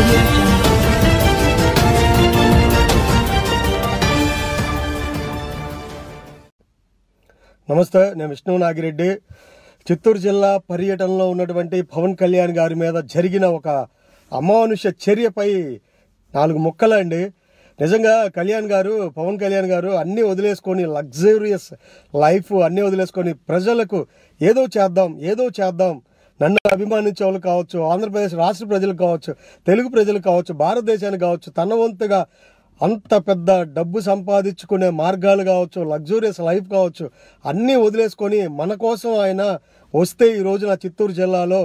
audio jungle. నమస్తే, నేను విష్ణు నాగిరెడ్డి. చిత్తూరు జిల్లా పర్యటనలో ఉన్నటువంటి పవన్ కళ్యాణ్ గారి మీద జరిగిన ఒక అమానుష చర్యపై 4 ముక్కలండి. నిజంగా పవన్ కళ్యాణ్ గారు అన్నీ వదిలేసుకొని, లగ్జూరియస్ లైఫ్ అన్నీ వదిలేసుకొని ప్రజలకు ఏదో చేద్దాం, నన్ను అభిమానించే వాళ్ళు కావచ్చు, ఆంధ్రప్రదేశ్ రాష్ట్ర ప్రజలు కావచ్చు, తెలుగు ప్రజలు కావచ్చు, భారతదేశానికి కావచ్చు, తన వంతుగా అంత పెద్ద డబ్బు సంపాదించుకునే మార్గాలు కావచ్చు, లగ్జూరియస్ లైఫ్ కావచ్చు, అన్నీ వదిలేసుకొని మన కోసం ఆయన వస్తే ఈ రోజున చిత్తూరు జిల్లాలో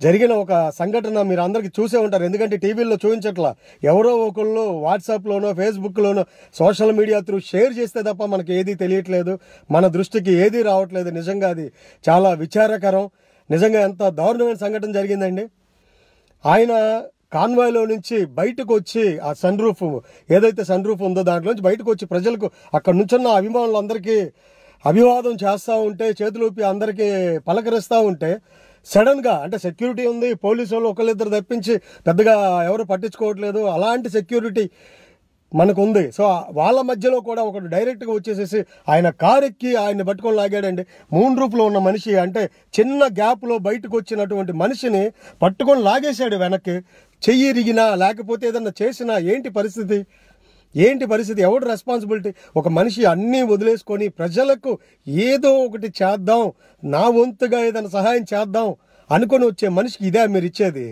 జరిగిన ఒక సంఘటన మీరు అందరికీ చూసే ఉంటారు. ఎందుకంటే టీవీల్లో చూపించట్లా, ఎవరో ఒకళ్ళు వాట్సాప్లోనో ఫేస్బుక్లోనో సోషల్ మీడియా త్రూ షేర్ చేస్తే తప్ప మనకి ఏదీ తెలియట్లేదు, మన దృష్టికి ఏదీ రావట్లేదు. నిజంగా అది చాలా విచారకరం. నిజంగా ఎంత దారుణమైన సంఘటన జరిగిందండి. ఆయన కాన్వాయ్లో నుంచి బయటకు వచ్చి ఆ సన్ రూఫ్ ఉందో దాంట్లో నుంచి బయటకు వచ్చి ప్రజలకు అక్కడ నుంచున్న అభిమానులందరికీ అభివాదం చేస్తూ ఉంటే, చేతులూపి అందరికీ పలకరిస్తూ ఉంటే సడన్గా, అంటే సెక్యూరిటీ ఉంది, పోలీసు వాళ్ళు ఒకళ్ళిద్దరు తప్పించి పెద్దగా ఎవరు పట్టించుకోవట్లేదు, అలాంటి సెక్యూరిటీ మనకు ఉంది. సో వాళ్ళ మధ్యలో కూడా ఒకడు డైరెక్ట్గా వచ్చేసేసి ఆయన కారు ఎక్కి ఆయన్ని పట్టుకొని లాగాడండి. 3 రూపులో ఉన్న మనిషి, అంటే చిన్న గ్యాప్లో బయటకు వచ్చినటువంటి మనిషిని పట్టుకొని లాగేశాడు వెనక్కి. చెయ్యి ఇరిగినా లేకపోతే ఏదన్నా చేసినా ఏంటి పరిస్థితి? ఎవడు రెస్పాన్సిబిలిటీ? ఒక మనిషి అన్నీ వదిలేసుకొని ప్రజలకు ఏదో ఒకటి చేద్దాం, నా వంతుగా ఏదైనా సహాయం చేద్దాం అనుకొని వచ్చే మనిషికి ఇదే మీరు ఇచ్చేది?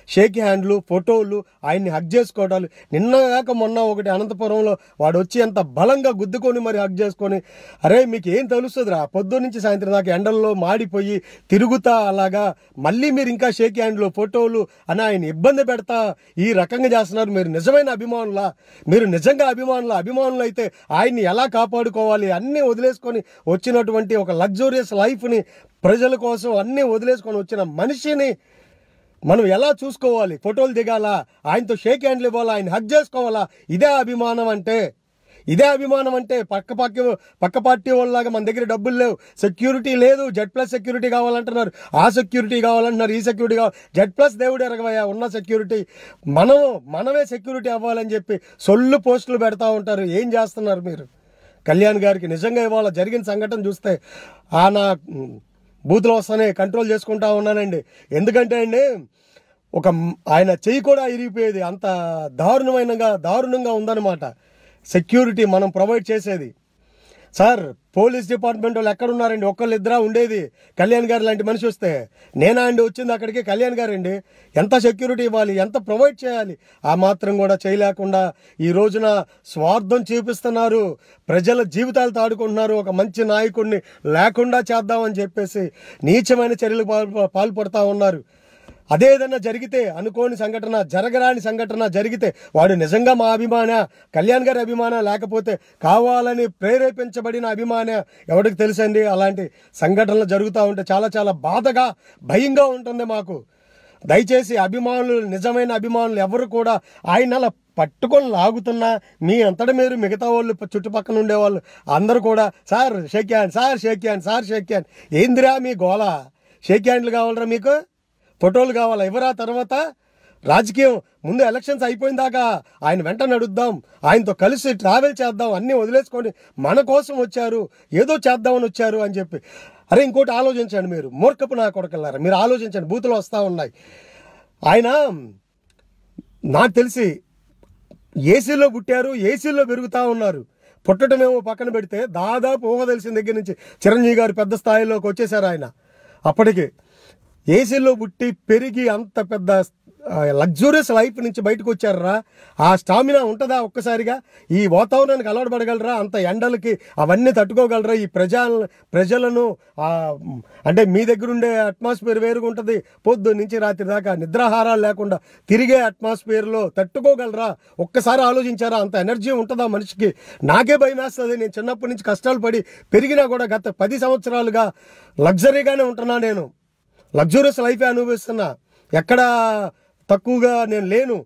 షేక్ హ్యాండ్లు, ఫోటోలు, ఆయన్ని హగ్ చేసుకోవడాలు. నిన్నగాక మొన్న ఒకటి అనంతపురంలో వాడు వచ్చి అంత బలంగా గుద్దుకొని మరి హగ్ చేసుకొని, అరే మీకు ఏం తెలుస్తుందిరా, పొద్దున్న నుంచి సాయంత్రం దాకా ఎండల్లో మాడిపోయి తిరుగుతా అలాగా మళ్ళీ మీరు ఇంకా షేక్ హ్యాండ్లు, ఫోటోలు అని ఆయన ఇబ్బంది పెడతా ఈ రకంగా చేస్తున్నారు. మీరు నిజమైన అభిమానులా? మీరు నిజంగా అభిమానులు అయితే ఆయన్ని ఎలా కాపాడుకోవాలి? అన్నీ వదిలేసుకొని వచ్చినటువంటి ఒక లగ్జూరియస్ లైఫ్ని, ప్రజల కోసం అన్నీ వదిలేసుకొని వచ్చిన మనిషిని మనం ఎలా చూసుకోవాలి? ఫోటోలు దిగాలా, ఆయనతో షేక్ హ్యాండ్లు ఇవ్వాలా, ఆయన హగ్ చేసుకోవాలా? ఇదే అభిమానం అంటే పక్క పార్టీ వాళ్ళలాగా మన దగ్గర డబ్బులు లేవు, సెక్యూరిటీ లేదు, Z+ సెక్యూరిటీ కావాలంటున్నారు, ఆ సెక్యూరిటీ కావాలంటున్నారు, ఈ సెక్యూరిటీ కావాలి. Z+ దేవుడు ఎరగవయ్యా, ఉన్న సెక్యూరిటీ మనమే సెక్యూరిటీ అవ్వాలని చెప్పి సొల్లు పోస్టులు పెడతా ఉంటారు. ఏం చేస్తున్నారు మీరు? కళ్యాణ్ గారికి నిజంగా ఇవాళ జరిగిన సంఘటన చూస్తే నా బూతులు వస్తానే కంట్రోల్ చేసుకుంటా ఉన్నానండి. ఎందుకంటే అండి, ఆయన చెయ్యి కూడా ఇరిగిపోయేది, అంత దారుణంగా ఉందన్నమాట సెక్యూరిటీ మనం ప్రొవైడ్ చేసేది. సార్, పోలీస్ డిపార్ట్మెంట్ వాళ్ళు ఎక్కడున్నారండి? ఒక్కళ్ళిద్దరా ఉండేది కళ్యాణ్ గారు లాంటి మనిషి వస్తే? నేనా అండి వచ్చింది అక్కడికి? కళ్యాణ్ గారండి ఎంత సెక్యూరిటీ ఇవ్వాలి, ఎంత ప్రొవైడ్ చేయాలి? ఆ మాత్రం కూడా చేయలేకుండా ఈ రోజున స్వార్థం చూపిస్తున్నారు, ప్రజల జీవితాలతో ఆడుకుంటున్నారు. ఒక మంచి నాయకుడిని లేకుండా చేద్దామని చెప్పేసి నీచమైన చర్యలు పాల్పడుతూ ఉన్నారు. అదేదన్నా జరిగితే, అనుకోని సంఘటన, జరగరాని సంఘటన జరిగితే వాడు నిజంగా మా అభిమాన, కళ్యాణ్ గారి అభిమాన, లేకపోతే కావాలని ప్రేరేపించబడిన అభిమాన, ఎవరికి తెలుసండి? అలాంటి సంఘటనలు జరుగుతూ ఉంటే చాలా బాధగా, భయంగా ఉంటుంది మాకు. దయచేసి నిజమైన అభిమానులు ఎవరు కూడా ఆయన అలా పట్టుకొని లాగుతున్నా, మీ అంతటా మీరు మిగతా వాళ్ళు చుట్టుపక్కల ఉండేవాళ్ళు అందరూ కూడా సార్ షేక్ హ్యాండ్, ఏందిరా మీ గోళ? షేక్ హ్యాండ్లు కావాలరా మీకు? ఫోటోలు కావాలా? ఎవరా? తర్వాత రాజకీయం ముందు ఎలక్షన్స్ అయిపోయిన దాకా ఆయన వెంట నడుద్దాం, ఆయనతో కలిసి ట్రావెల్ చేద్దాం, అన్నీ వదిలేసుకొని మన కోసం వచ్చారు, ఏదో చేద్దామని వచ్చారు అని చెప్పి. అరే ఇంకోటి ఆలోచించండి, మీరు మూర్ఖపు నా కొడకల్లారా, మీరు ఆలోచించండి. బూతులు వస్తూ ఉన్నాయి. ఆయన నాకు తెలిసి ఏసీలో పుట్టారు, ఏసీలో పెరుగుతూ ఉన్నారు. పుట్టడమేమో పక్కన పెడితే దాదాపు ఊహ తెలిసిన దగ్గర నుంచి చిరంజీవి గారు పెద్ద స్థాయిలోకి వచ్చేసారు. ఆయన అప్పటికి ఏసీలో పుట్టి పెరిగి అంత పెద్ద లగ్జూరియస్ లైఫ్ నుంచి బయటకు వచ్చారా? ఆ స్టామినా ఉంటుందా? ఒక్కసారిగా ఈ వాతావరణానికి అలవాటుపడగలరా? అంత ఎండలకి అవన్నీ తట్టుకోగలరా? ఈ ప్రజలను అంటే మీ దగ్గర ఉండే అట్మాస్ఫియర్ వేరుగా ఉంటుంది, పొద్దు నుంచి రాత్రి దాకా నిద్రాహారాలు లేకుండా తిరిగే అట్మాస్ఫియర్లో తట్టుకోగలరా? ఒక్కసారి ఆలోచించారా? అంత ఎనర్జీ ఉంటుందా మనిషికి? నాకే భయం వేస్తుంది. నేను చిన్నప్పటి నుంచి కష్టాలు పడి పెరిగినా కూడా గత 10 సంవత్సరాలుగా లగ్జరీగానే ఉంటున్నా, నేను లగ్జూరియస్ లైఫే అనుభవిస్తున్నా, ఎక్కడ తక్కువగా నేను లేను.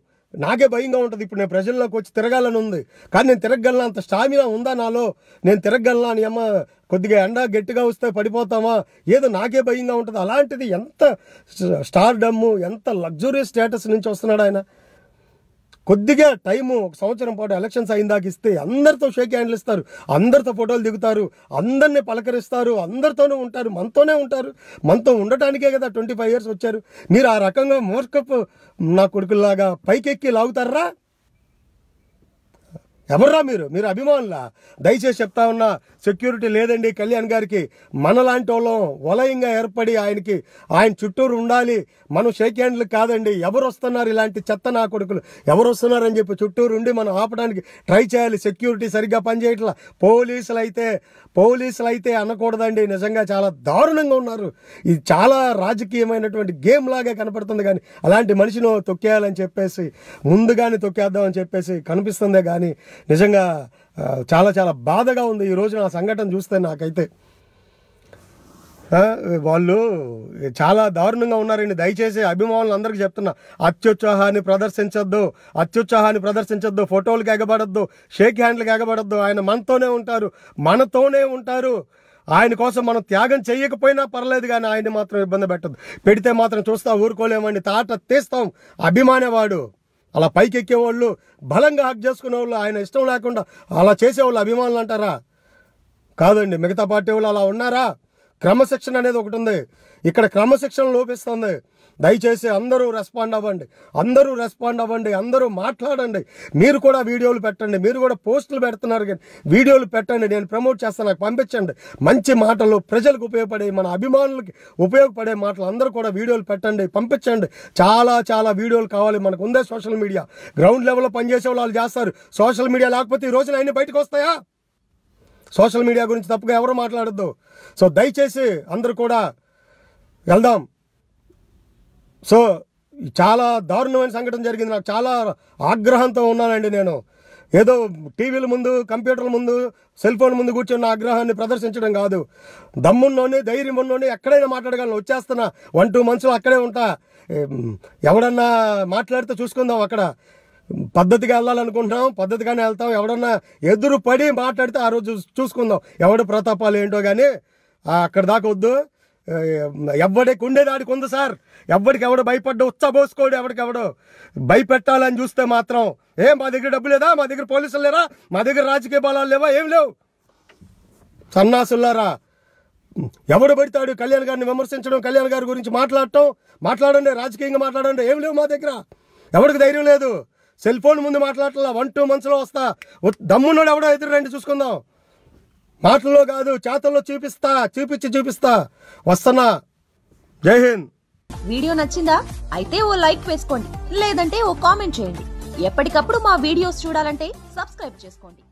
నాకే భయంగా ఉంటుంది. ఇప్పుడు నేను ప్రజల్లోకి వచ్చి తిరగాలని ఉంది, కానీ నేను తిరగగలనా, అంత స్టామినా ఉందా నాలో, నేను తిరగగలనా అని అమ్మ కొద్దిగా ఎండ గట్టిగా వస్తే పడిపోతామా, ఏదో నాకే భయంగా ఉంటుంది. అలాంటిది ఎంత స్టార్డమ్, ఎంత లగ్జూరియస్ స్టేటస్ నుంచి వస్తున్నాడు ఆయన. కొద్దిగా టైము, 1 సంవత్సరం పాటు ఎలక్షన్స్ అయిన దాకా ఇస్తే అందరితో షేక్ హ్యాండ్లు ఇస్తారు, అందరితో ఫోటోలు దిగుతారు, అందరినీ పలకరిస్తారు, అందరితోనూ ఉంటారు, మనతోనే ఉంటారు. మనతో ఉండటానికే కదా 25 years వచ్చారు. మీరు ఆ రకంగా మూర్ఖపు నా కొడుకుల్లాగా పైకెక్కి లాగుతారా? ఎవర్రా మీరు అభిమానులా? దయచేసి చెప్తా ఉన్నా, సెక్యూరిటీ లేదండి కళ్యాణ్ గారికి. మనలాంటి వాళ్ళం వలయంగా ఏర్పడి ఆయన చుట్టూరు ఉండాలి. మనం షేక్ హ్యాండ్లు కాదండి. ఎవరు వస్తున్నారు, ఇలాంటి చెత్త నా కొడుకులు ఎవరు వస్తున్నారని చెప్పి చుట్టూరు ఉండి మనం ఆపడానికి ట్రై చేయాలి. సెక్యూరిటీ సరిగ్గా పనిచేయట్లా. పోలీసులు అయితే అనకూడదండి, నిజంగా చాలా దారుణంగా ఉన్నారు. ఇది చాలా రాజకీయమైనటువంటి గేమ్ లాగా కనపడుతుంది. కానీ అలాంటి మనిషిని తొక్కేయాలని చెప్పేసి, ముందుగానే తొక్కేద్దామని చెప్పేసి కనిపిస్తుందే కానీ నిజంగా చాలా చాలా బాధగా ఉంది ఈ రోజు నా సంఘటన చూస్తే. నాకైతే వాళ్ళు చాలా దారుణంగా ఉన్నారండి. దయచేసి అభిమానులు అందరికీ చెప్తున్నా, అత్యుత్సాహాన్ని ప్రదర్శించొద్దు, ఫోటోలకు ఎగబడద్దు, షేక్ హ్యాండ్లకు ఎగబడద్దు. ఆయన మనతోనే ఉంటారు. ఆయన కోసం మనం త్యాగం చేయకపోయినా పర్లేదు, కానీ ఆయన్ని మాత్రం ఇబ్బంది పెట్టద్దు. పెడితే మాత్రం చూస్తా ఊరుకోలేమండి, తాట తీస్తాం. అభిమానేవాడు అలా పైకెక్కేవాళ్ళు, బలంగా హక్ చేసుకునే వాళ్ళు, ఆయన ఇష్టం లేకుండా అలా చేసేవాళ్ళు అభిమానులు అంటారా? కాదండి. మిగతా పార్టీ వాళ్ళు అలా ఉన్నారా? క్రమశిక్షణ అనేది ఒకటి ఉంది, ఇక్కడ క్రమశిక్షణ లోపిస్తుంది. దయచేసి అందరూ రెస్పాండ్ అవ్వండి, అందరూ మాట్లాడండి. మీరు కూడా వీడియోలు పెట్టండి, మీరు కూడా పోస్టులు పెడుతున్నారు కానీ వీడియోలు పెట్టండి, నేను ప్రమోట్ చేస్తాను, నాకు పంపించండి. మంచి మాటలు, ప్రజలకు ఉపయోగపడే, మన అభిమానులకి ఉపయోగపడే మాటలు అందరూ కూడా వీడియోలు పెట్టండి, పంపించండి. చాలా చాలా వీడియోలు కావాలి. మనకు ఉందే సోషల్ మీడియా, గ్రౌండ్ లెవెల్లో పనిచేసే వాళ్ళు చేస్తారు. సోషల్ మీడియా లేకపోతే ఈ రోజున అన్ని బయటకు వస్తాయా? సోషల్ మీడియా గురించి తప్పుగా ఎవరు మాట్లాడద్దు. సో దయచేసి అందరూ కూడా వెళ్దాం. సో చాలా దారుణమైన సంఘటన జరిగింది. నాకు చాలా ఆగ్రహంతో ఉన్నానండి. నేను ఏదో టీవీల ముందు, కంప్యూటర్ల ముందు, సెల్ ఫోన్ ముందు కూర్చున్న ఆగ్రహాన్ని ప్రదర్శించడం కాదు. దమ్మున్నోని, ధైర్యం ఉన్నోని ఎక్కడైనా మాట్లాడగలను. వచ్చేస్తున్నా 1-2 months అక్కడే ఉంటా. ఎవడన్నా మాట్లాడితే చూసుకుందాం. అక్కడ పద్ధతిగా వెళ్ళాలనుకుంటున్నాం, పద్ధతిగానే వెళ్తాం. ఎవడన్నా ఎదురు పడి మాట్లాడితే ఆ రోజు చూసుకుందాం ఎవడు ప్రతాపాలు ఏంటో. కానీ అక్కడ దాకా వద్దు. ఎవడికి ఉండేదాడికి ఉంది సార్. ఎవడు భయపడ్డా ఉచ్చబోసుకోడు. ఎవడు భయపెట్టాలని చూస్తే మాత్రం మా దగ్గర డబ్బు లేదా, మా దగ్గర పోలీసులు లేరా, మా దగ్గర రాజకీయ బలాలు లేవా, ఏం లేవు. సన్నాసులారా, ఎవడు పడతాడు కళ్యాణ్ గారిని విమర్శించడం, కళ్యాణ్ గారి గురించి మాట్లాడండి, రాజకీయంగా మాట్లాడండి. ఏం లేవు మా దగ్గర. ఎవరికి ధైర్యం లేదు. సెల్ ఫోన్ ముందు మాట్లాడాల. 1-2 months వస్తా. దమ్మున్నాడు ఎవడో ఎదురు రండి, చూసుకుందాం. మాటల్లో కాదు, చేతల్లో చూపిస్తా. వస్తున్నా. జై హింద్. వీడియో నచ్చిందా? అయితే ఓ లైక్ వేసుకోండి, లేదంటే ఓ కామెంట్ చేయండి. ఎప్పటికప్పుడు మా వీడియోస్ చూడాలంటే సబ్స్క్రైబ్ చేసుకోండి.